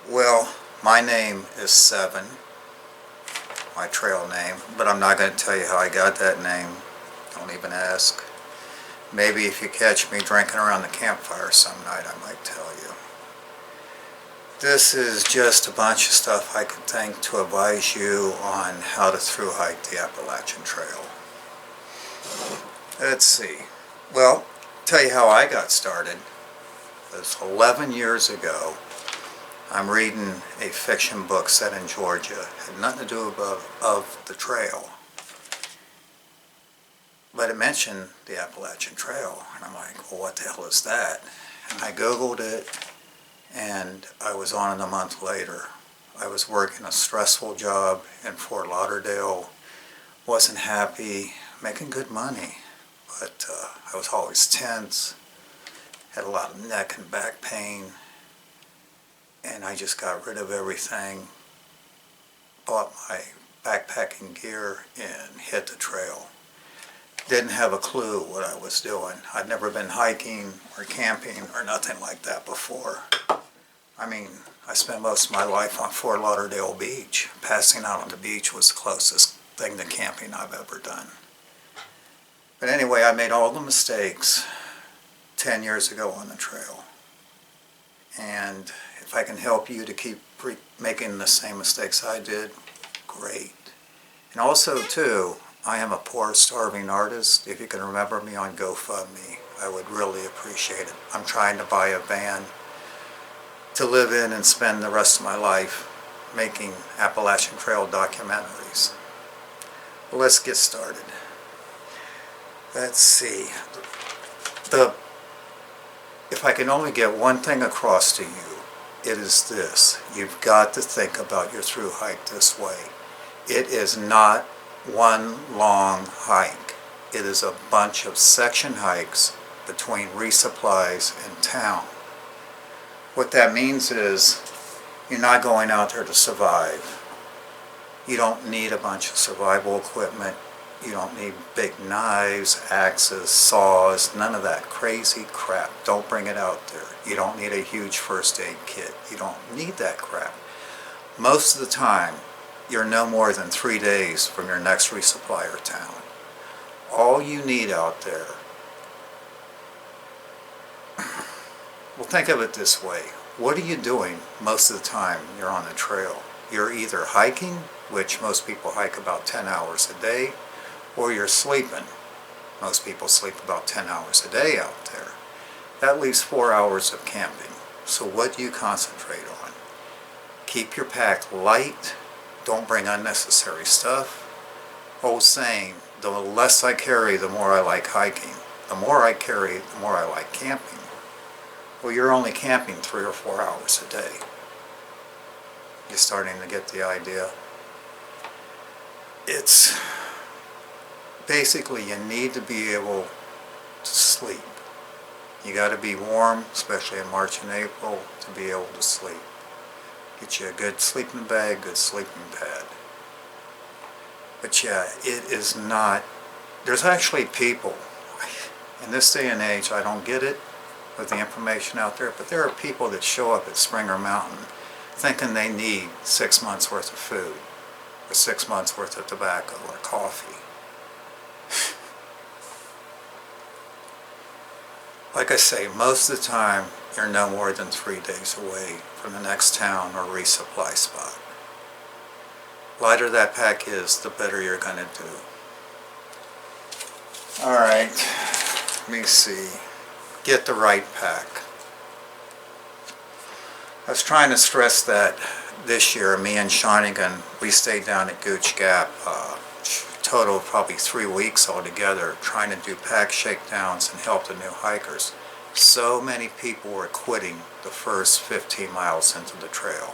Well, my name is Seven, my trail name, but I'm not going to tell you how I got that name. Don't even ask. Maybe if you catch me drinking around the campfire some night, I might tell you. This is just a bunch of stuff I could think to advise you on how to through hike the Appalachian Trail. Let's see. Well, tell you how I got started. It was 11 years ago. I'm reading a fiction book set in Georgia. It had nothing to do of the trail. But it mentioned the Appalachian Trail. And I'm like, well, what the hell is that? And I Googled it, and I was on it a month later. I was working a stressful job in Fort Lauderdale. Wasn't happy, making good money. But I was always tense. Had a lot of neck and back pain. And I just got rid of everything, bought my backpacking gear, and hit the trail. Didn't have a clue what I was doing. I'd never been hiking or camping or nothing like that before. I mean, I spent most of my life on Fort Lauderdale Beach. Passing out on the beach was the closest thing to camping I've ever done. But anyway, I made all the mistakes 10 years ago on the trail. And if I can help you to keep making the same mistakes I did, great. And also, too, I am a poor, starving artist. If you can remember me on GoFundMe, I would really appreciate it. I'm trying to buy a van to live in and spend the rest of my life making Appalachian Trail documentaries. Well, let's get started. Let's see. If I can only get one thing across to you, it is this. You've got to think about your through hike this way. It is not one long hike. It is a bunch of section hikes between resupplies and town. What that means is you're not going out there to survive. You don't need a bunch of survival equipment. You don't need big knives, axes, saws, none of that crazy crap. Don't bring it out there. You don't need a huge first aid kit. You don't need that crap. Most of the time, you're no more than 3 days from your next resupplier town. All you need out there, well, think of it this way. What are you doing most of the time you're on the trail? You're either hiking, which most people hike about 10 hours a day, or you're sleeping. Most people sleep about 10 hours a day out there. That leaves 4 hours of camping. So what do you concentrate on? Keep your pack light. Don't bring unnecessary stuff. Old saying, the less I carry, the more I like hiking. The more I carry, the more I like camping. Well, you're only camping 3 or 4 hours a day. You're starting to get the idea. It's basically, you need to be able to sleep. You got to be warm, especially in March and April, to be able to sleep. Get you a good sleeping bag, good sleeping pad. But yeah, it is not, there's actually people, in this day and age, I don't get it with the information out there, but there are people that show up at Springer Mountain thinking they need 6 months worth of food, or 6 months worth of tobacco, or coffee. Like I say, most of the time, you're no more than 3 days away from the next town or resupply spot. Lighter that pack is, the better you're going to do. Alright, let me see. Get the right pack. I was trying to stress that this year, me and Shawnigan, we stayed down at Gooch Gap, total of probably 3 weeks altogether, trying to do pack shakedowns and help the new hikers. So many people were quitting the first 15 miles into the trail,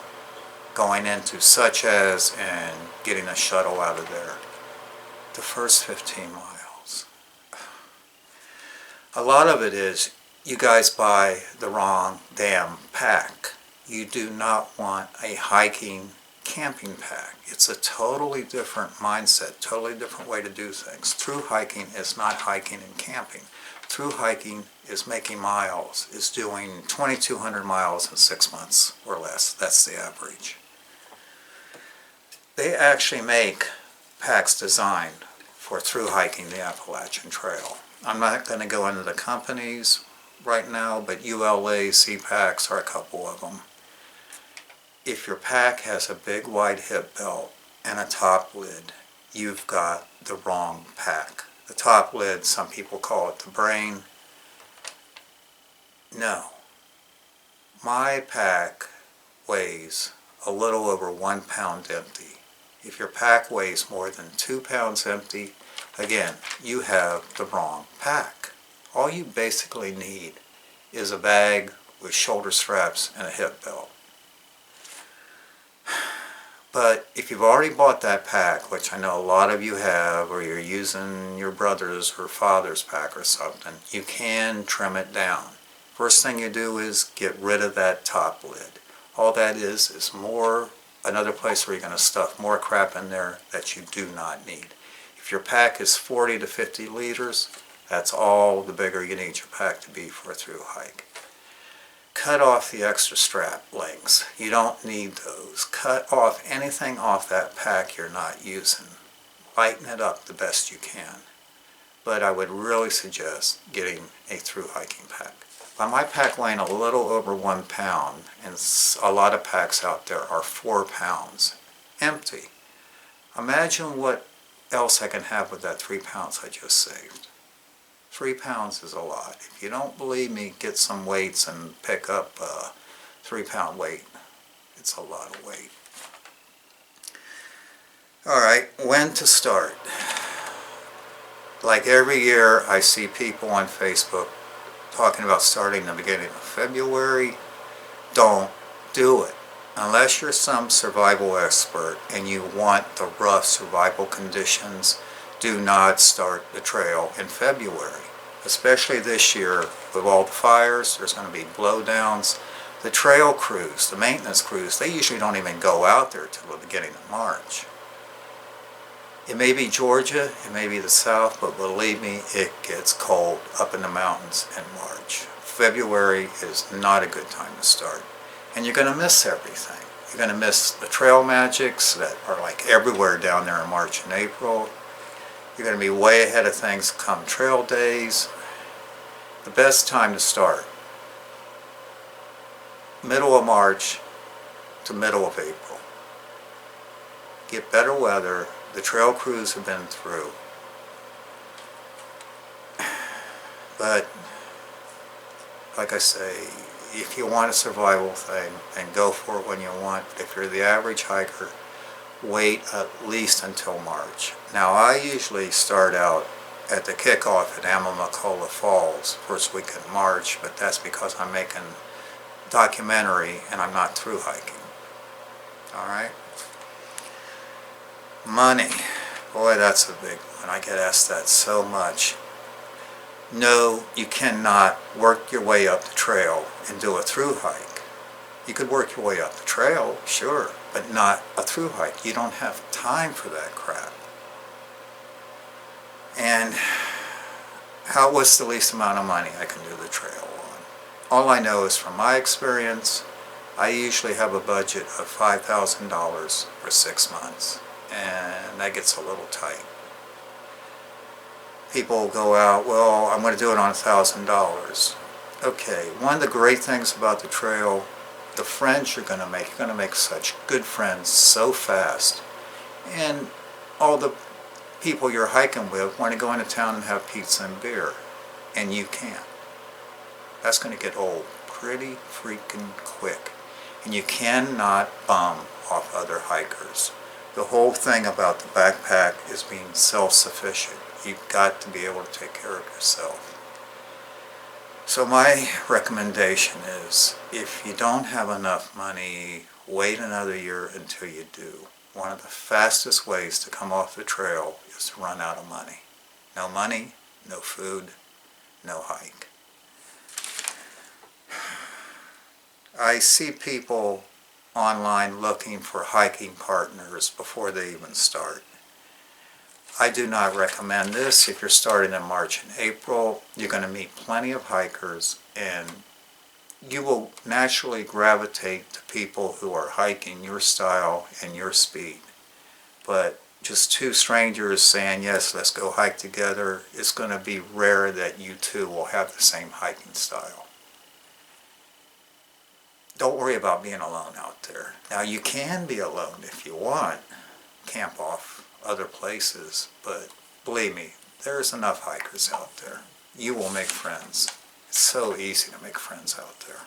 going into such as and getting a shuttle out of there. The first 15 miles. A lot of it is you guys buy the wrong damn pack. You do not want a hiking camping pack. It's a totally different mindset, totally different way to do things. Through hiking is not hiking and camping. Through hiking is making miles, is doing 2,200 miles in 6 months or less. That's the average. They actually make packs designed for through hiking the Appalachian Trail. I'm not going to go into the companies right now, but ULA C-Packs are a couple of them. If your pack has a big wide hip belt and a top lid, you've got the wrong pack. The top lid, some people call it the brain. No. My pack weighs a little over 1 pound empty. If your pack weighs more than 2 pounds empty, again, you have the wrong pack. All you basically need is a bag with shoulder straps and a hip belt. But if you've already bought that pack, which I know a lot of you have, or you're using your brother's or father's pack or something, you can trim it down. First thing you do is get rid of that top lid. All that is more, another place where you're going to stuff more crap in there that you do not need. If your pack is 40 to 50 liters, that's all the bigger you need your pack to be for a through hike. Cut off the extra strap lengths. You don't need those. Cut off anything off that pack you're not using. Lighten it up the best you can. But I would really suggest getting a through hiking pack. By my pack weighing a little over 1 pound, and a lot of packs out there are 4 pounds, empty. Imagine what else I can have with that 3 pounds I just saved. 3 pounds is a lot. If you don't believe me, get some weights and pick up a 3 pound weight. It's a lot of weight. Alright, when to start? Like every year I see people on Facebook talking about starting the beginning of February. Don't do it. Unless you're some survival expert and you want the rough survival conditions, do not start the trail in February. Especially this year with all the fires, there's going to be blowdowns. The trail crews, the maintenance crews, they usually don't even go out there till the beginning of March. It may be Georgia, it may be the South, but believe me, it gets cold up in the mountains in March. February is not a good time to start. And you're going to miss everything. You're going to miss the trail magics that are like everywhere down there in March and April. You're going to be way ahead of things come trail days. The best time to start, middle of March to middle of April. Get better weather. The trail crews have been through. But, like I say, if you want a survival thing, then go for it when you want. If you're the average hiker, wait at least until March. Now, I usually start out at the kickoff at Amamacola Falls, first week in March, but that's because I'm making a documentary and I'm not through hiking. Alright? Money. Boy, that's a big one. I get asked that so much. No, you cannot work your way up the trail and do a through hike. You could work your way up the trail, sure, but not a through hike. You don't have time for that crap. And what's the least amount of money I can do the trail on? All I know is from my experience, I usually have a budget of $5,000 for 6 months. And that gets a little tight. People go out, well, I'm going to do it on $1,000. Okay, one of the great things about the trail, the friends you're going to make such good friends so fast. And all the people you're hiking with want to go into town and have pizza and beer. And you can't. That's going to get old pretty freaking quick. And you cannot bum off other hikers. The whole thing about the backpack is being self-sufficient. You've got to be able to take care of yourself. So my recommendation is, if you don't have enough money, wait another year until you do. One of the fastest ways to come off the trail is to run out of money. No money, no food, no hike. I see people online looking for hiking partners before they even start. I do not recommend this. If you're starting in March and April, you're going to meet plenty of hikers, and you will naturally gravitate to people who are hiking your style and your speed. But just two strangers saying, yes, let's go hike together, it's going to be rare that you two will have the same hiking style. Don't worry about being alone out there. Now, you can be alone if you want, camp off other places, but believe me, there's enough hikers out there. You will make friends. It's so easy to make friends out there.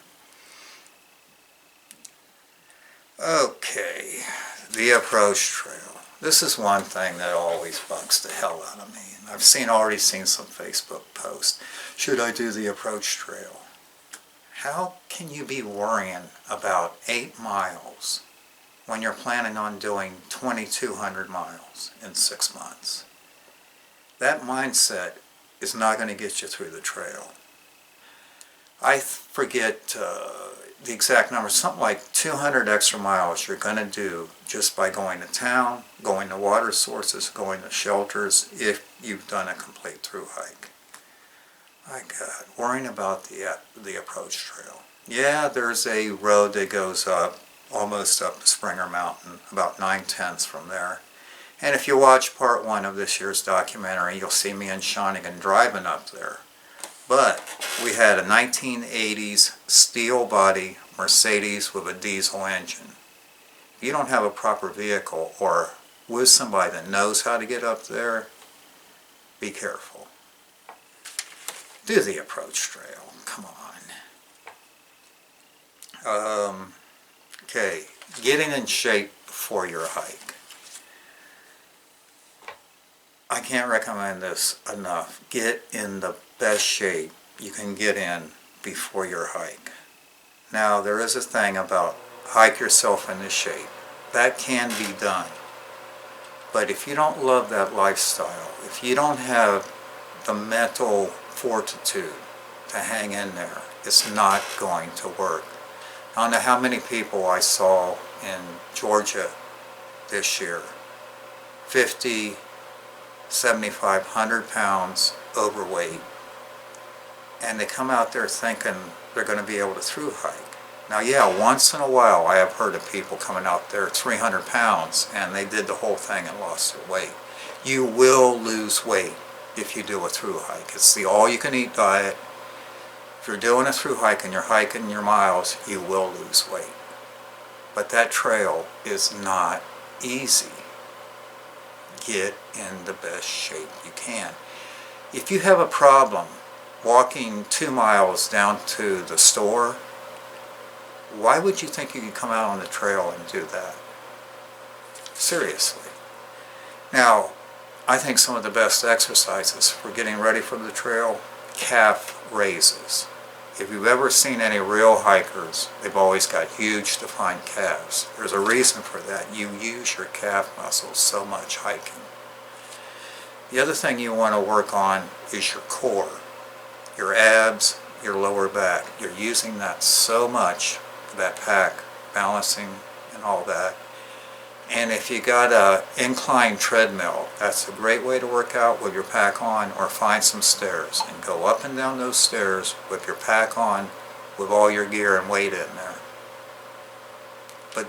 Okay, the approach trail. This is one thing that always bugs the hell out of me. And I've already seen some Facebook posts. Should I do the approach trail? How can you be worrying about 8 miles when you're planning on doing 2,200 miles in 6 months? That mindset is not going to get you through the trail. I forget the exact number, something like 200 extra miles you're going to do just by going to town, going to water sources, going to shelters, if you've done a complete through hike. My God, worrying about the approach trail. Yeah, there's a road that goes up, almost up to Springer Mountain, about 9/10 from there. And if you watch part 1 of this year's documentary, you'll see me and Shawnigan driving up there. But we had a 1980s steel body Mercedes with a diesel engine. If you don't have a proper vehicle or with somebody that knows how to get up there, be careful. Do the approach trail. Come on. Okay, getting in shape for your hike. I can't recommend this enough. Get in the best shape you can get in before your hike. Now, there is a thing about hike yourself into shape. That can be done. But if you don't love that lifestyle, if you don't have the mental fortitude to hang in there, it's not going to work. I don't know how many people I saw in Georgia this year, 50, 75, 100 pounds overweight, and they come out there thinking they're going to be able to through hike. Now, yeah, once in a while I have heard of people coming out there 300 pounds and they did the whole thing and lost their weight. You will lose weight if you do a through hike. It's the all-you-can-eat diet. If you're doing a through hike and you're hiking your miles, you will lose weight. But that trail is not easy. Get in the best shape you can. If you have a problem walking 2 miles down to the store, why would you think you could come out on the trail and do that? Seriously. Now, I think some of the best exercises for getting ready for the trail, calf raises. If you've ever seen any real hikers, they've always got huge defined calves. There's a reason for that. You use your calf muscles so much hiking. The other thing you want to work on is your core, your abs, your lower back. You're using that so much, that pack, balancing and all that. And if you got a inclined treadmill, that's a great way to work out with your pack on, or find some stairs and go up and down those stairs with your pack on, with all your gear and weight in there. But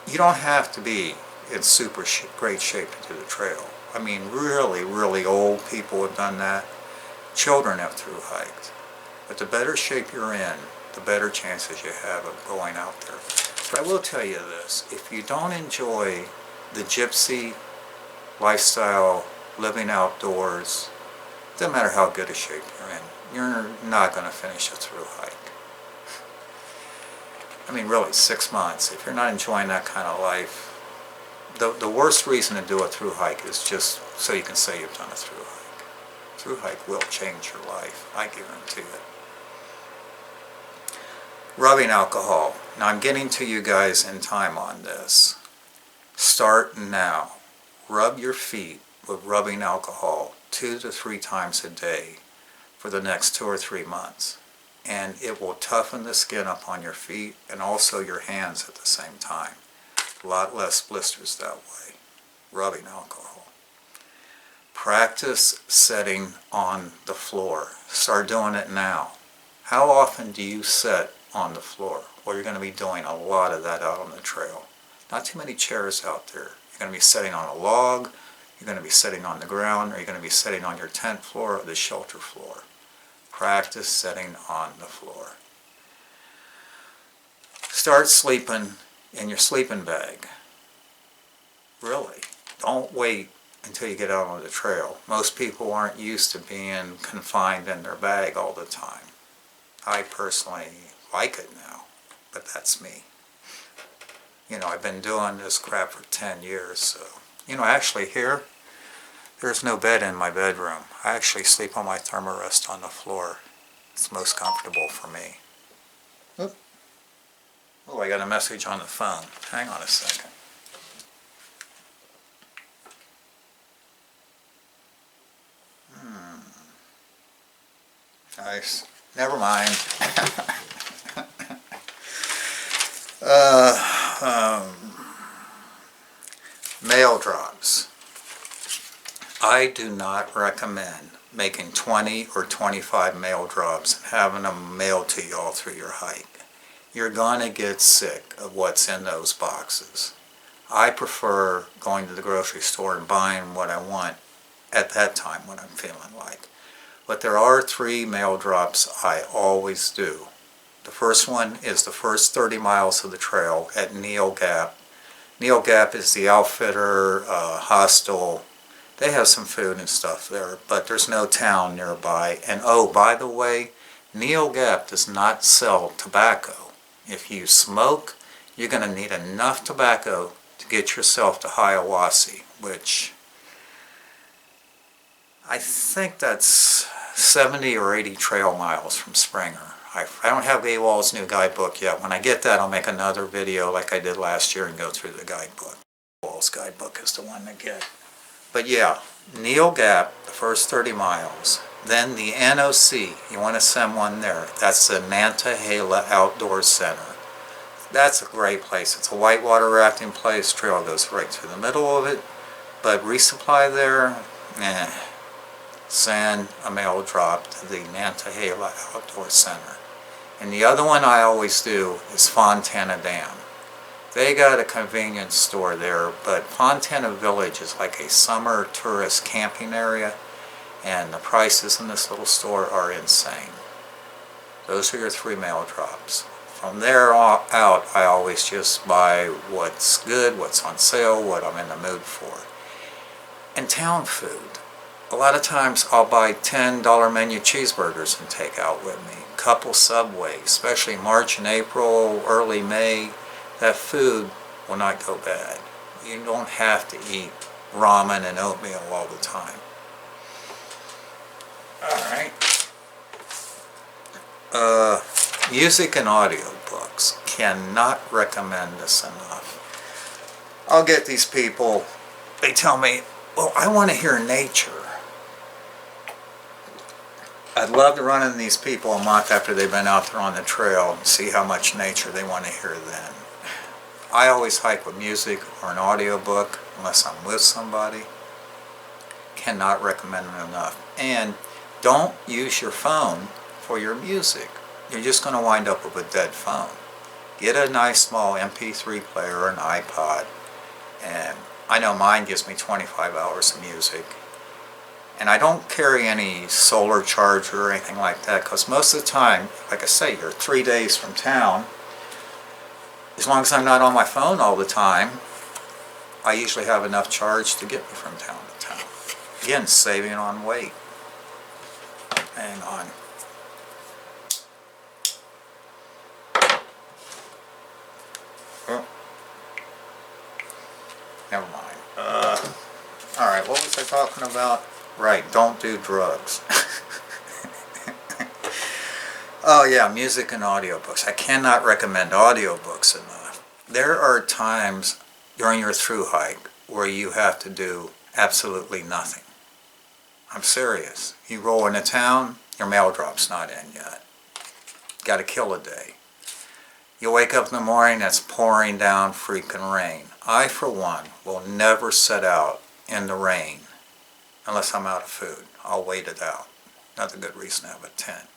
you don't have to be in super great shape to do the trail. I mean, really, really old people have done that. Children have through hiked. But the better shape you're in, the better chances you have of going out there. But I will tell you this, if you don't enjoy the gypsy lifestyle, living outdoors, doesn't matter how good a shape you're in, you're not going to finish a through hike. I mean, really, 6 months, if you're not enjoying that kind of life, the worst reason to do a through hike is just so you can say you've done a through hike. Through hike will change your life, I guarantee it. Rubbing alcohol. Now, I'm getting to you guys in time on this. Start now. Rub your feet with rubbing alcohol 2 to 3 times a day for the next 2 or 3 months. and it will toughen the skin up on your feet and also your hands at the same time. A lot less blisters that way. Rubbing alcohol. Practice sitting on the floor. Start doing it now. How often do you sit on the floor? Well, you're going to be doing a lot of that out on the trail. Not too many chairs out there. You're going to be sitting on a log, you're going to be sitting on the ground, or you're going to be sitting on your tent floor or the shelter floor. Practice sitting on the floor. Start sleeping in your sleeping bag. Really. Don't wait until you get out on the trail. Most people aren't used to being confined in their bag all the time. I personally like it now, but that's me. You know, I've been doing this crap for 10 years, so. You know, actually here, there's no bed in my bedroom. I actually sleep on my thermarest on the floor. It's most comfortable for me. Oh, I got a message on the phone. Hang on a second. Nice. Never mind. Mail drops. I do not recommend making 20 or 25 mail drops and having them mailed to you all through your hike. You're going to get sick of what's in those boxes. I prefer going to the grocery store and buying what I want at that time when I'm feeling like. But there are 3 mail drops I always do. The first one is the first 30 miles of the trail at Neil Gap. Neil Gap is the outfitter, hostel. They have some food and stuff there, but there's no town nearby. And oh, by the way, Neil Gap does not sell tobacco. If you smoke, you're going to need enough tobacco to get yourself to Hiawassee, which I think that's 70 or 80 trail miles from Springer. I don't have AWOL's new guidebook yet. When I get that, I'll make another video like I did last year and go through the guidebook. AWOL's guidebook is the one to get. But yeah, Neil Gap, the first 30 miles. Then the NOC, you want to send one there. That's the Nantahala Outdoor Center. That's a great place. It's a whitewater rafting place. Trail goes right through the middle of it. But resupply there, send a mail drop to the Nantahala Outdoor Center. And the other one I always do is Fontana Dam. They got a convenience store there, but Fontana Village is like a summer tourist camping area, and the prices in this little store are insane. Those are your 3 mail drops. From there out, I always just buy what's good, what's on sale, what I'm in the mood for. And town food. A lot of times I'll buy $10 menu cheeseburgers and take out with me. Couple Subway, especially March and April, early May, that food will not go bad. You don't have to eat ramen and oatmeal all the time. Alright. Music and audiobooks. Cannot recommend this enough. I'll get these people, they tell me, well, I want to hear nature. I'd love to run into these people a month after they've been out there on the trail and see how much nature they want to hear then. I always hike with music or an audiobook unless I'm with somebody. Cannot recommend it enough. And don't use your phone for your music. You're just going to wind up with a dead phone. Get a nice small MP3 player or an iPod. And I know mine gives me 25 hours of music. And I don't carry any solar charger or anything like that, because most of the time, like I say, you're 3 days from town. As long as I'm not on my phone all the time, I usually have enough charge to get me from town to town. Again, saving on weight. Hang on. Oh. Never mind. Alright, what was I talking about? Right, don't do drugs. Oh yeah, music and audiobooks. I cannot recommend audiobooks enough. There are times during your through hike where you have to do absolutely nothing. I'm serious. You roll into town, your mail drop's not in yet. got to kill a day. You wake up in the morning, it's pouring down freaking rain. I, for one, will never set out in the rain unless I'm out of food. I'll wait it out. Another good reason to have a tent.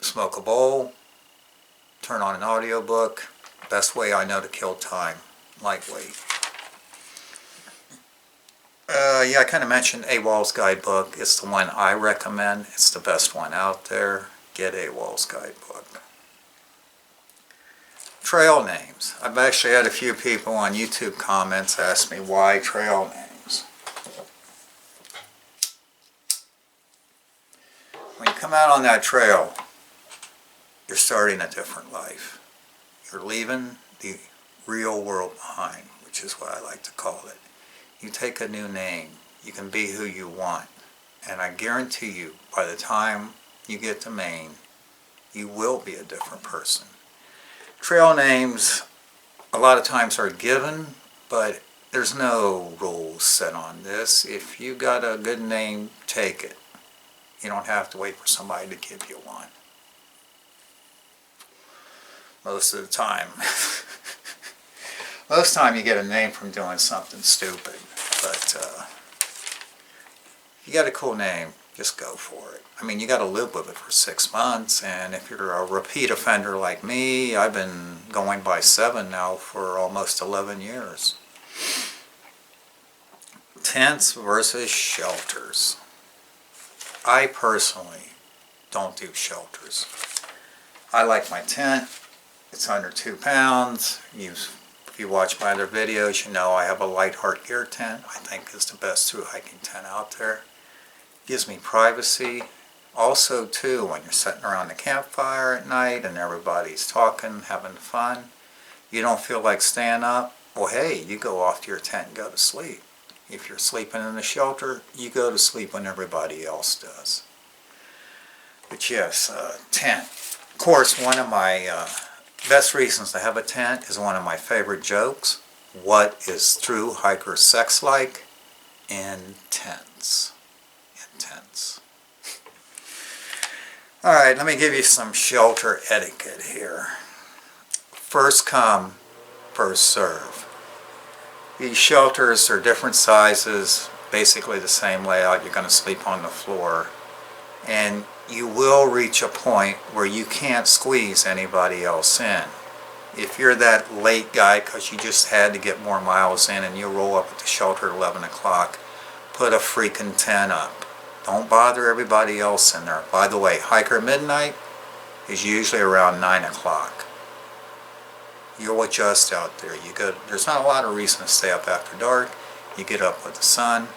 Smoke a bowl, turn on an audiobook. Best way I know to kill time. Lightweight. Yeah, I kind of mentioned AWOL's guidebook. It's the one I recommend. It's the best one out there. Get AWOL's guidebook. Trail names. I've actually had a few people on YouTube comments ask me why trail names. When you come out on that trail, you're starting a different life. You're leaving the real world behind, which is what I like to call it. You take a new name, you can be who you want, and I guarantee you, by the time you get to Maine, you will be a different person. Trail names, a lot of times are given, but there's no rules set on this. If you got a good name, take it. You don't have to wait for somebody to give you one. Most of the time. Most of the time you get a name from doing something stupid. But if you got a cool name, just go for it. I mean, you got to live with it for 6 months, and if you're a repeat offender like me, I've been going by 7 now for almost 11 years. Tents versus shelters. I personally don't do shelters. I like my tent. It's under 2 pounds. If you watch my other videos, you know I have a Light Heart Gear tent. I think it's the best through hiking tent out there. Gives me privacy. Also, too, when you're sitting around the campfire at night and everybody's talking, having fun, you don't feel like staying up, well, hey, you go off to your tent and go to sleep. If you're sleeping in the shelter, you go to sleep when everybody else does. But yes, tent. Of course, one of my best reasons to have a tent is one of my favorite jokes. What is through hiker sex like? Intense. Intense. Alright, let me give you some shelter etiquette here. First come, first serve. These shelters are different sizes, basically the same layout. You're going to sleep on the floor. And you will reach a point where you can't squeeze anybody else in. If you're that late guy because you just had to get more miles in and you roll up at the shelter at 11 o'clock, put a freaking tent up. Don't bother everybody else in there. By the way, hiker midnight is usually around 9 o'clock. You'll adjust out there. There's not a lot of reason to stay up after dark. You get up with the sun,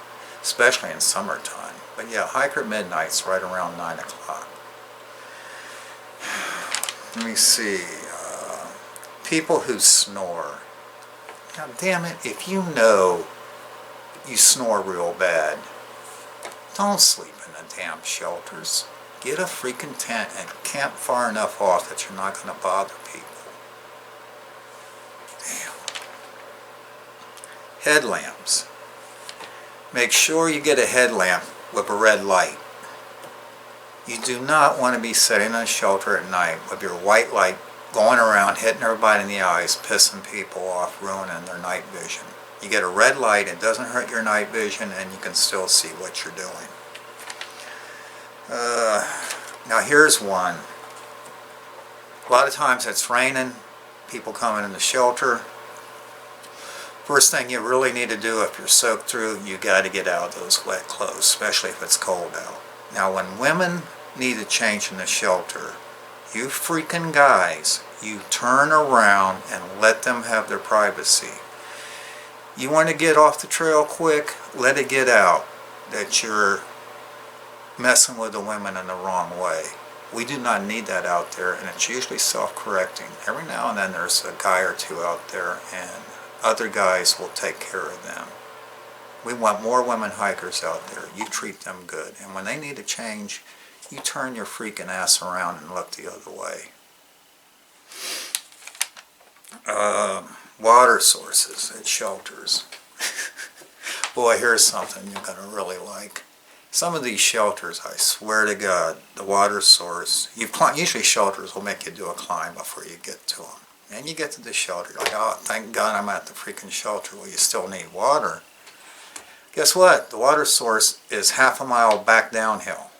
especially in summertime. But yeah, hiker midnight's right around 9 o'clock. Let me see. People who snore. Now, damn it, if you know you snore real bad, don't sleep in the damn shelters. Get a freaking tent and camp far enough off that you're not going to bother people. Damn. Headlamps. Make sure you get a headlamp with a red light. You do not want to be sitting in a shelter at night with your white light going around hitting everybody in the eyes, pissing people off, ruining their night vision. You get a red light, it doesn't hurt your night vision, and you can still see what you're doing. Now here's one. A lot of times it's raining, people coming in the shelter. First thing you really need to do if you're soaked through, you got to get out of those wet clothes, especially if it's cold out. Now when women need a change in the shelter, you freaking guys, you turn around and let them have their privacy. You want to get off the trail quick, let it get out that you're messing with the women in the wrong way. We do not need that out there, and it's usually self-correcting. Every now and then there's a guy or two out there, and other guys will take care of them. We want more women hikers out there. You treat them good, and when they need a change, you turn your freaking ass around and look the other way. Water sources at shelters. Boy, here's something you're going to really like. Some of these shelters, I swear to God, the water source, usually shelters will make you do a climb before you get to them. And you get to the shelter, you're like, oh, thank God I'm at the freaking shelter. Well, you still need water. Guess what? The water source is half a mile back downhill.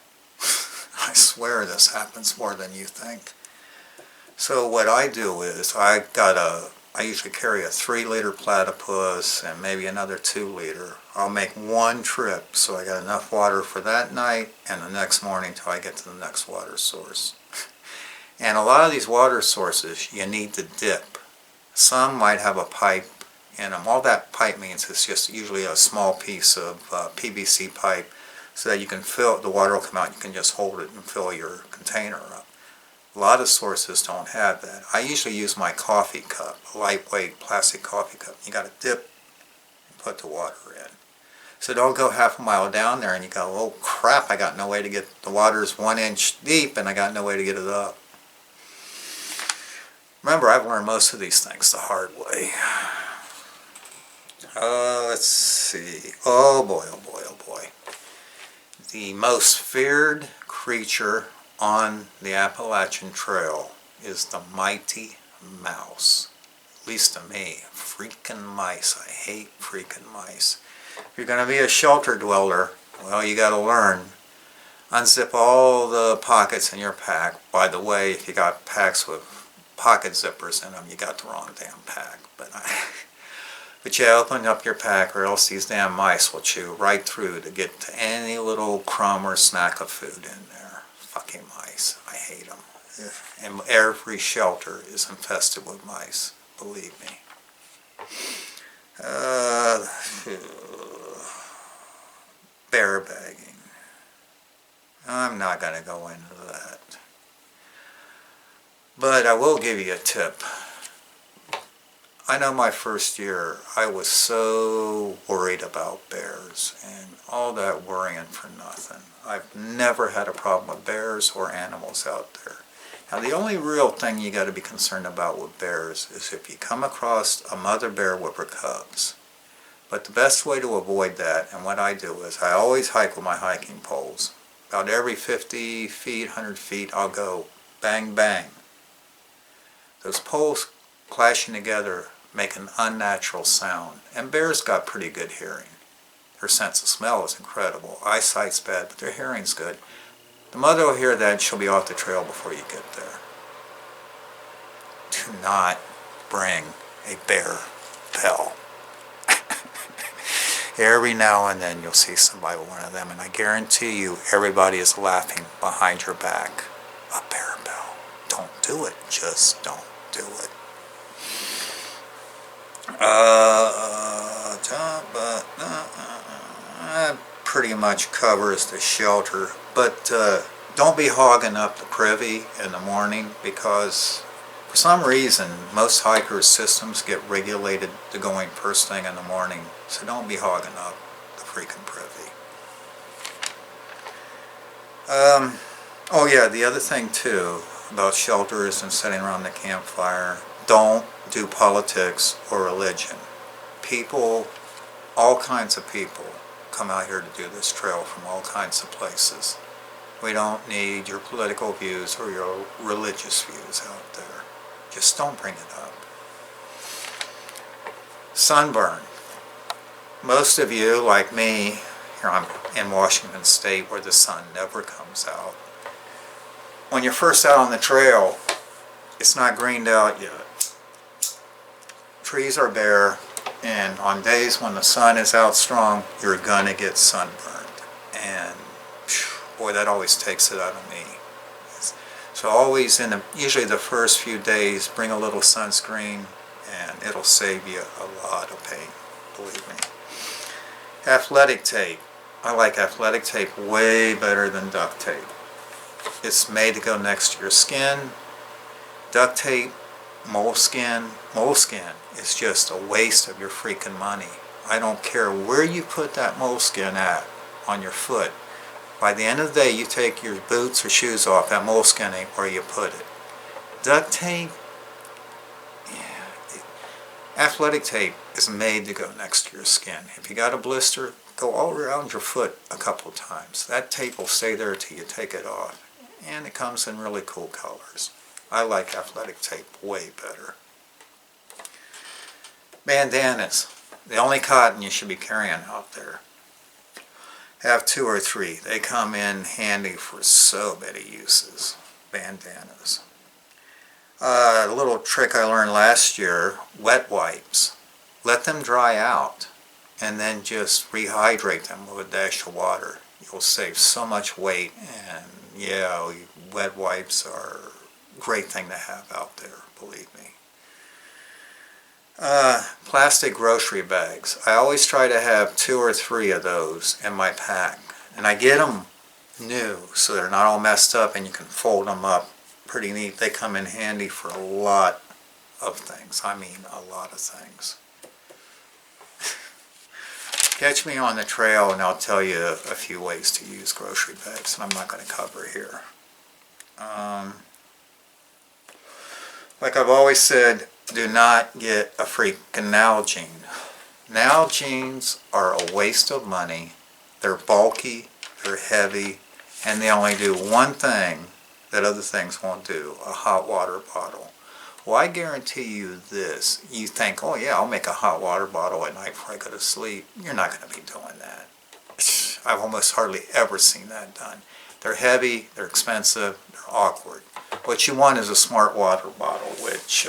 I swear this happens more than you think. So what I do is I usually carry a 3-liter platypus and maybe another 2-liter. I'll make one trip so I got enough water for that night and the next morning till I get to the next water source. And a lot of these water sources you need to dip. Some might have a pipe in them. All that pipe means is just usually a small piece of PVC pipe so that you can fill, the water will come out, you can just hold it and fill your container up. A lot of sources don't have that. I usually use my coffee cup, a lightweight plastic coffee cup. You got to dip and put the water in. So don't go half a mile down there and you go, oh crap, I got no way to get, the water's 1 inch deep and I got no way to get it up. Remember, I've learned most of these things the hard way. Let's see. Oh boy, oh boy, oh boy. The most feared creature on the Appalachian Trail is the mighty mouse. At least to me. Freaking mice. I hate freaking mice. If you're going to be a shelter dweller, well, you got to learn. Unzip all the pockets in your pack. By the way, if you got packs with pocket zippers in them, you got the wrong damn pack. But you open up your pack or else these damn mice will chew right through to get to any little crumb or snack of food in there. Fucking mice. I hate them. And every shelter is infested with mice. Believe me. Bear bagging. I'm not going to go into that. But I will give you a tip. I know my first year, I was so worried about bears and all that worrying for nothing. I've never had a problem with bears or animals out there. Now the only real thing you got to be concerned about with bears is if you come across a mother bear with her cubs. But the best way to avoid that, and what I do is I always hike with my hiking poles. About every 50 feet, 100 feet, I'll go bang, bang. Those poles clashing together make an unnatural sound. And bears got pretty good hearing. Their sense of smell is incredible. Eyesight's bad, but their hearing's good. The mother will hear that and she'll be off the trail before you get there. Do not bring a bear bell. Every now and then you'll see somebody with one of them, and I guarantee you everybody is laughing behind your back. A bear bell. Don't do it. Just don't do it. That pretty much covers the shelter, but don't be hogging up the privy in the morning, because for some reason most hikers' systems get regulated to going first thing in the morning, so don't be hogging up the freaking privy. Oh yeah, the other thing too about shelters and sitting around the campfire, don't do politics or religion. People, all kinds of people come out here to do this trail from all kinds of places. We don't need your political views or your religious views out there. Just don't bring it up. Sunburn. Most of you, like me, here I'm in Washington State where the sun never comes out. When you're first out on the trail, it's not greened out yet. Trees are bare, and on days when the sun is out strong, you're gonna get sunburned. And boy, that always takes it out of me. So always, usually the first few days, bring a little sunscreen, and it'll save you a lot of pain, believe me. Athletic tape. I like athletic tape way better than duct tape. It's made to go next to your skin. Duct tape, moleskin is just a waste of your freaking money. I don't care where you put that moleskin at on your foot. By the end of the day, you take your boots or shoes off, that moleskin ain't where you put it. Duct tape, athletic tape is made to go next to your skin. If you got a blister, go all around your foot a couple times. That tape will stay there till you take it off. And it comes in really cool colors. I like athletic tape way better. Bandanas. The only cotton you should be carrying out there. Have 2 or 3. They come in handy for so many uses. Bandanas. A little trick I learned last year, wet wipes. Let them dry out and then just rehydrate them with a dash of water. You'll save so much weight, and yeah, wet wipes are a great thing to have out there, believe me. Plastic grocery bags. I always try to have 2 or 3 of those in my pack, and I get them new so they're not all messed up and you can fold them up pretty neat. They come in handy for a lot of things. I mean a lot of things. Catch me on the trail and I'll tell you a few ways to use grocery bags, and I'm not going to cover here. Like I've always said, do not get a freaking Nalgene. Nalgenes are a waste of money. They're bulky, they're heavy, and they only do one thing that other things won't do, a hot water bottle. Well, I guarantee you this. You think, oh yeah, I'll make a hot water bottle at night before I go to sleep. You're not going to be doing that. I've almost hardly ever seen that done. They're heavy, they're expensive, they're awkward. What you want is a smart water bottle, which,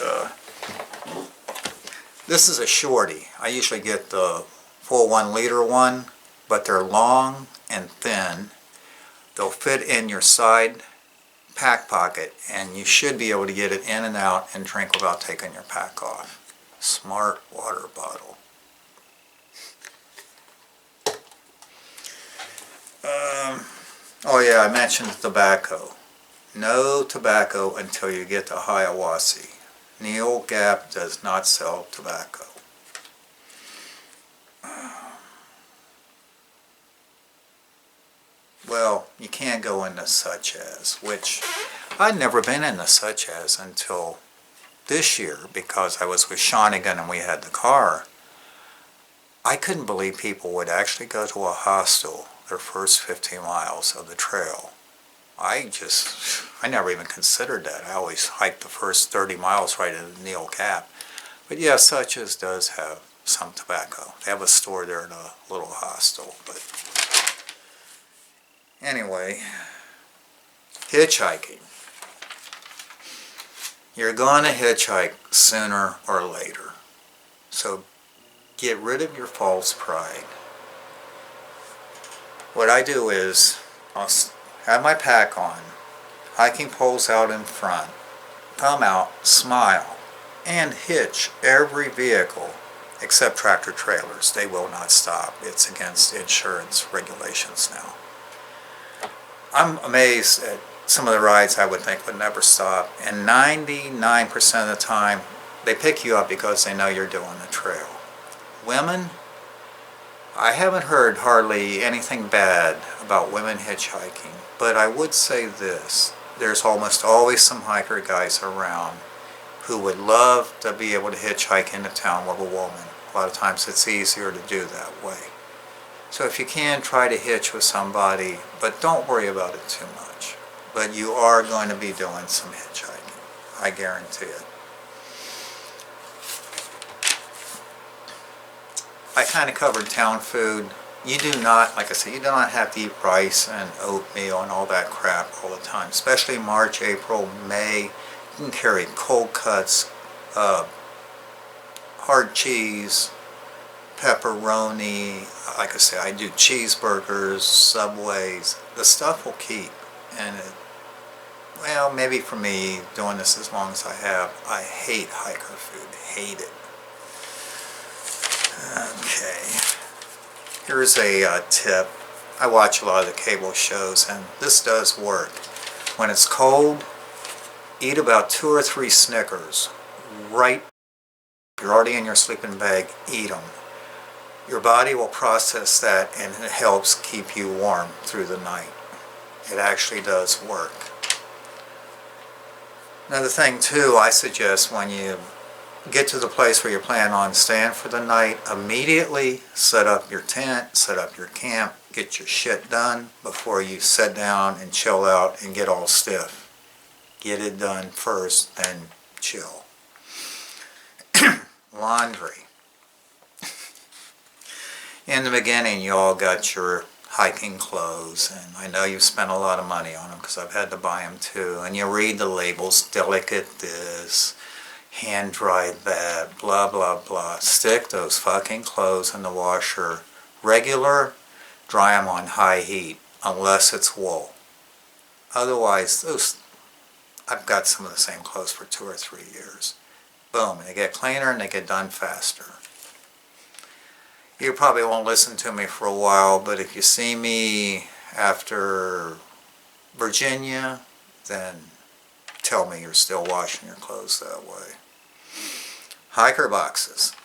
this is a shorty. I usually get the full 1 liter one, but they're long and thin. They'll fit in your side pack pocket, and you should be able to get it in and out and drink without taking your pack off. Smart water bottle. Oh yeah, I mentioned tobacco. No tobacco until you get to Hiawassee. Neil Gap does not sell tobacco. Well, you can't go into such as, which I'd never been into such as until this year because I was with Shawnigan and we had the car. I couldn't believe people would actually go to a hostel their first 15 miles of the trail. I never even considered that. I always hiked the first 30 miles right into Neil Gap. But yeah, such as does have some tobacco. They have a store there in a little hostel, but anyway, hitchhiking. You're going to hitchhike sooner or later. So get rid of your false pride. What I do is I'll have my pack on, hiking poles out in front, come out, smile, and hitch every vehicle except tractor trailers. They will not stop. It's against insurance regulations now. I'm amazed at some of the rides I would think would never stop, and 99% of the time they pick you up because they know you're doing the trail. Women, I haven't heard hardly anything bad about women hitchhiking, but I would say this. There's almost always some hiker guys around who would love to be able to hitchhike into town with a woman. A lot of times it's easier to do that way. So if you can, try to hitch with somebody, but don't worry about it too much. But you are going to be doing some hitchhiking. I guarantee it. I kind of covered town food. You do not, like I said, you do not have to eat rice and oatmeal and all that crap all the time. Especially March, April, May. You can carry cold cuts, hard cheese, pepperoni. Like I say, I do cheeseburgers, Subways. The stuff will keep. And well, maybe for me, doing this as long as I have, I hate hiker food. Hate it. Okay. Here's a tip. I watch a lot of the cable shows, and this does work. When it's cold, eat about 2 or 3 Snickers. Right, you're already in your sleeping bag, eat them. Your body will process that, and it helps keep you warm through the night. It actually does work. Another thing too, I suggest when you get to the place where you plan on staying for the night, immediately set up your tent, set up your camp, get your shit done before you sit down and chill out and get all stiff. Get it done first, then chill. Laundry. In the beginning, you all got your hiking clothes, and I know you've spent a lot of money on them because I've had to buy them too. And you read the labels, delicate this, hand-dried that, blah, blah, blah. Stick those fucking clothes in the washer. Regular, dry them on high heat, unless it's wool. Otherwise, I've got some of the same clothes for 2 or 3 years. Boom, they get cleaner and they get done faster. You probably won't listen to me for a while, but if you see me after Virginia, then tell me you're still washing your clothes that way. Hiker boxes.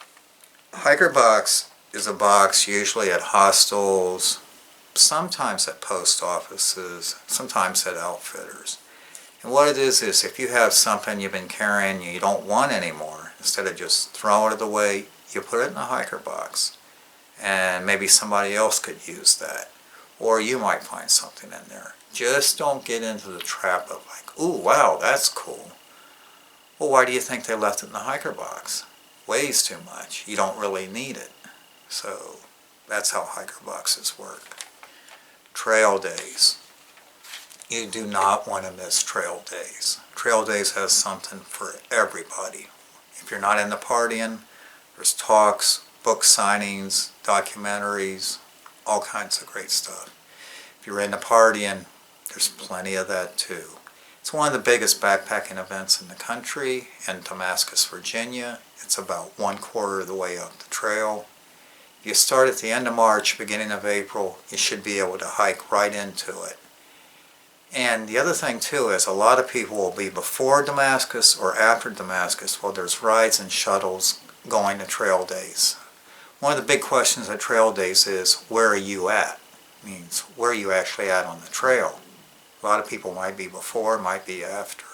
Hiker box is a box usually at hostels, sometimes at post offices, sometimes at outfitters. And what it is if you have something you've been carrying you don't want anymore, instead of just throwing it away, you put it in a hiker box. And maybe somebody else could use that. Or you might find something in there. Just don't get into the trap of like, ooh, wow, that's cool. Well, why do you think they left it in the hiker box? Weighs too much. You don't really need it. So that's how hiker boxes work. Trail days. You do not want to miss trail days. Trail days has something for everybody. If you're not into partying, there's talks, book signings, documentaries, all kinds of great stuff. If you're into partying, there's plenty of that too. It's one of the biggest backpacking events in the country in Damascus, Virginia. It's about 1/4 of the way up the trail. If you start at the end of March, beginning of April, you should be able to hike right into it. And the other thing too is a lot of people will be before Damascus or after Damascus. Well, there's rides and shuttles going to trail days. One of the big questions at trail days is, where are you at? Means, where are you actually at on the trail? A lot of people might be before, might be after.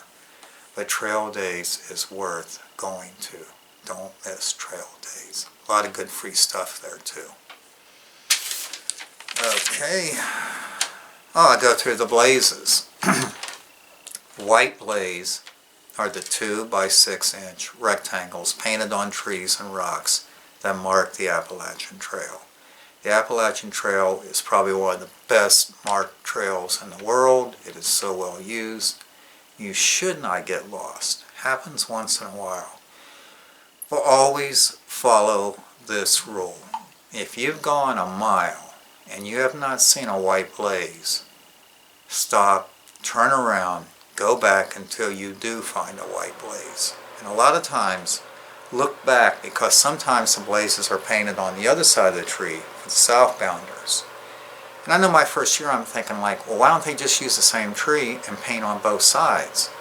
But trail days is worth going to. Don't miss trail days. A lot of good free stuff there too. Okay. Oh, I go through the blazes. White blaze are the 2 by 6 inch rectangles painted on trees and rocks that mark the Appalachian Trail. The Appalachian Trail is probably one of the best marked trails in the world. It is so well used. You should not get lost. Happens once in a while. But always follow this rule. If you've gone a mile and you have not seen a white blaze, stop, turn around, go back until you do find a white blaze. And a lot of times, look back, because sometimes the blazes are painted on the other side of the tree for the southbounders. And I know my first year I'm thinking like, well, why don't they just use the same tree and paint on both sides?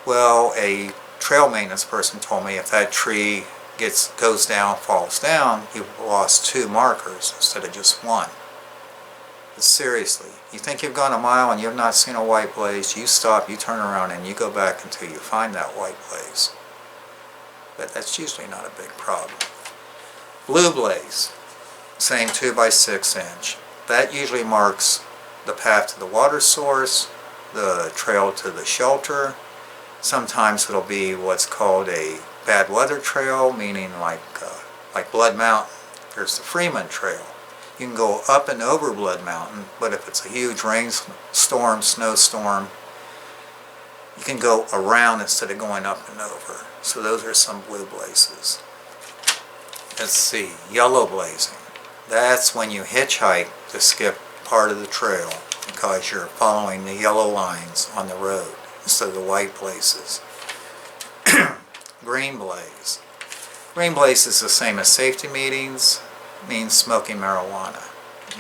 Well, a trail maintenance person told me if that tree goes down, falls down, you've lost 2 markers instead of just 1. But seriously, you think you've gone a mile and you have not seen a white blaze, you stop, you turn around, and you go back until you find that white blaze. But that's usually not a big problem. Blue blaze, same 2 by 6 inch. That usually marks the path to the water source, the trail to the shelter. Sometimes it'll be what's called a bad weather trail, meaning like Blood Mountain. There's the Freeman Trail. You can go up and over Blood Mountain, but if it's a huge rainstorm, snowstorm, you can go around instead of going up and over. So those are some blue blazes. Let's see, yellow blazing. That's when you hitchhike to skip part of the trail because you're following the yellow lines on the road instead of the white blazes. Green blaze. Green blaze is the same as safety meetings, means smoking marijuana.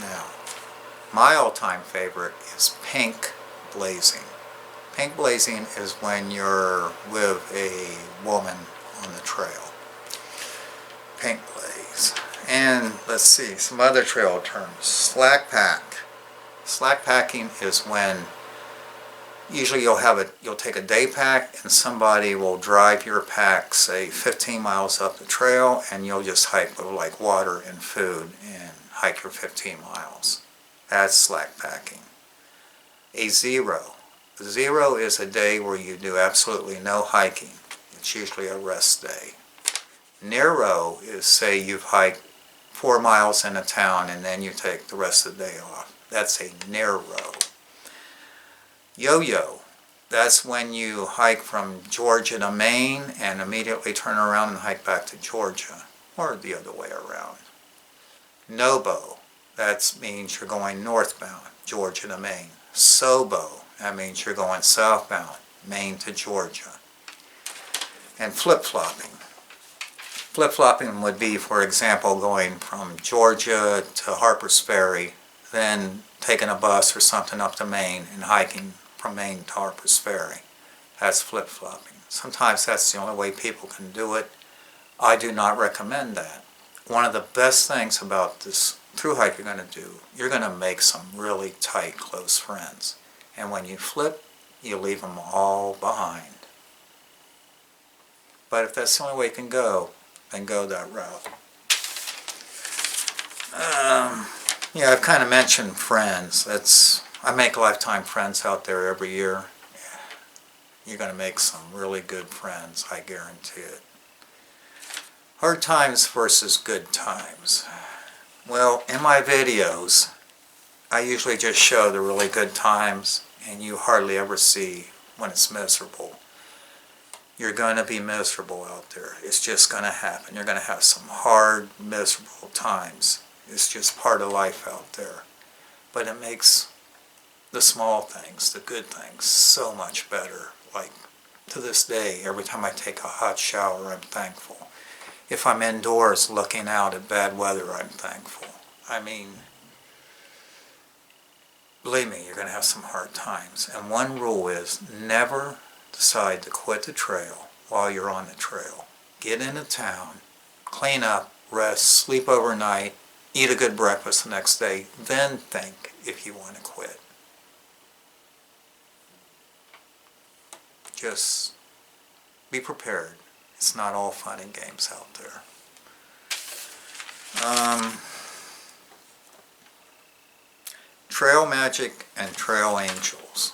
Now, my all-time favorite is pink blazing. Pink blazing is when you're with a woman on the trail. Pink blaze. And let's see, some other trail terms. Slack pack. Slack packing is when Usually you'll take a day pack and somebody will drive your pack, say 15 miles up the trail, and you'll just hike with like water and food and hike your 15 miles. That's slack packing. A zero. A zero is a day where you do absolutely no hiking. It's usually a rest day. Narrow is, say you've hiked 4 miles in a town and then you take the rest of the day off. That's a narrow. Yo-yo. That's when you hike from Georgia to Maine and immediately turn around and hike back to Georgia, or the other way around. Nobo. That means you're going northbound, Georgia to Maine. Sobo. That means you're going southbound, Maine to Georgia. And flip-flopping. Flip-flopping would be, for example, going from Georgia to Harper's Ferry, then taking a bus or something up to Maine and hiking from Maine to Harper's Ferry. That's flip-flopping. Sometimes that's the only way people can do it. I do not recommend that. One of the best things about this thru hike you're going to do, you're going to make some really tight, close friends. And when you flip, you leave them all behind. But if that's the only way you can go, then go that route. Yeah, I've kind of mentioned friends. I make lifetime friends out there every year. You're going to make some really good friends, I guarantee it. Hard times versus good times. Well, in my videos, I usually just show the really good times, and you hardly ever see when it's miserable. You're going to be miserable out there. It's just going to happen. You're going to have some hard, miserable times. It's just part of life out there. But it makes the small things, the good things, so much better. Like, to this day, every time I take a hot shower, I'm thankful. If I'm indoors looking out at bad weather, I'm thankful. I mean, believe me, you're going to have some hard times. And one rule is never decide to quit the trail while you're on the trail. Get into town, clean up, rest, sleep overnight, eat a good breakfast the next day, then think if you want to quit. Just be prepared. It's not all fun and games out there. Trail magic and trail angels.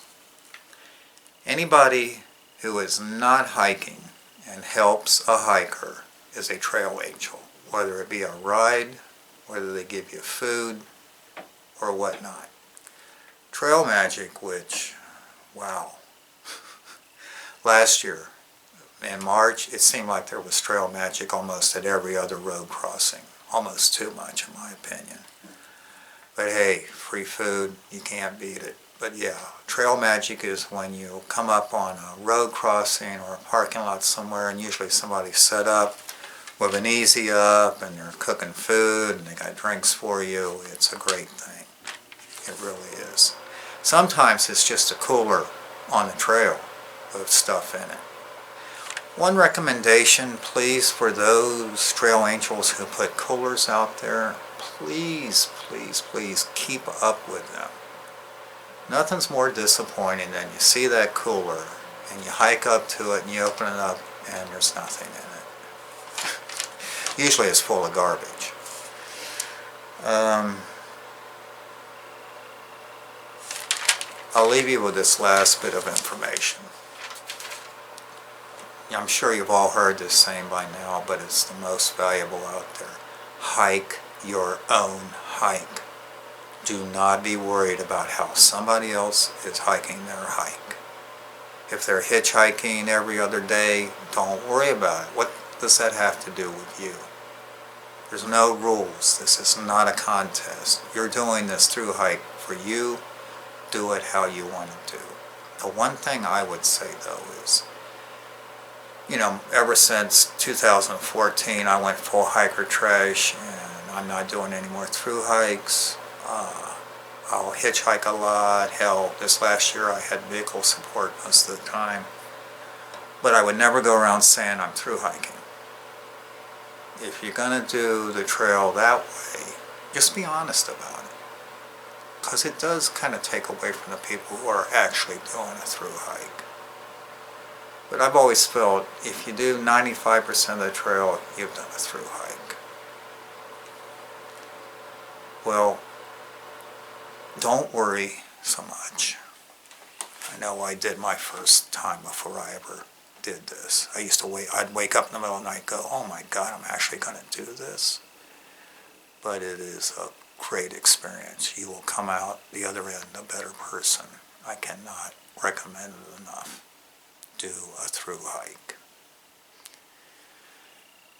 Anybody who is not hiking and helps a hiker is a trail angel, whether it be a ride, whether they give you food, or whatnot. Trail magic, which, wow. Last year, in March, it seemed like there was trail magic almost at every other road crossing. Almost too much, in my opinion. But hey, free food, you can't beat it. But yeah, trail magic is when you come up on a road crossing or a parking lot somewhere, and usually somebody's set up with an easy up, and they're cooking food, and they got drinks for you. It's a great thing. It really is. Sometimes it's just a cooler on the trail with stuff in it. One recommendation, please, for those trail angels who put coolers out there, please, please, please keep up with them. Nothing's more disappointing than you see that cooler and you hike up to it and you open it up and there's nothing in it. Usually it's full of garbage. I'll leave you with this last bit of information. I'm sure you've all heard this saying by now, but it's the most valuable out there. Hike your own hike. Do not be worried about how somebody else is hiking their hike. If they're hitchhiking every other day, don't worry about it. What does that have to do with you? There's no rules. This is not a contest. You're doing this thru hike for you. Do it how you want to do. The one thing I would say, though, is, you know, ever since 2014, I went full hiker trash, and I'm not doing any more thru hikes. I'll hitchhike a lot. Hell, this last year I had vehicle support most of the time. But I would never go around saying I'm thru hiking. If you're going to do the trail that way, just be honest about it. because it does kind of take away from the people who are actually doing a through hike. But I've always felt if you do 95% of the trail, you've done a through hike. Well, don't worry so much. I know I did my first time before I ever did this. I'd wake up in the middle of the night and go, oh my God, I'm actually going to do this. But it is a great experience. You will come out the other end a better person. I cannot recommend it enough. Do a through hike.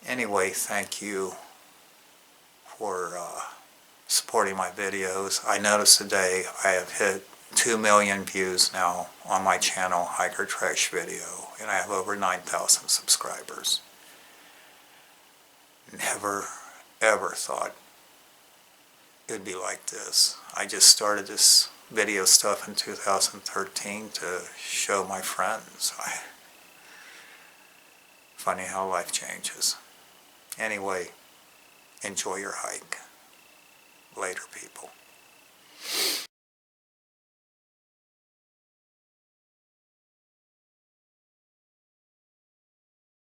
Anyway, thank you for supporting my videos. I noticed today I have hit 2 million views now on my channel, Hiker Trash Video, and I have over 9,000 subscribers. Never, ever thought it'd be like this. I just started this video stuff in 2013 to show my friends. Funny how life changes. Anyway, enjoy your hike. Later, people.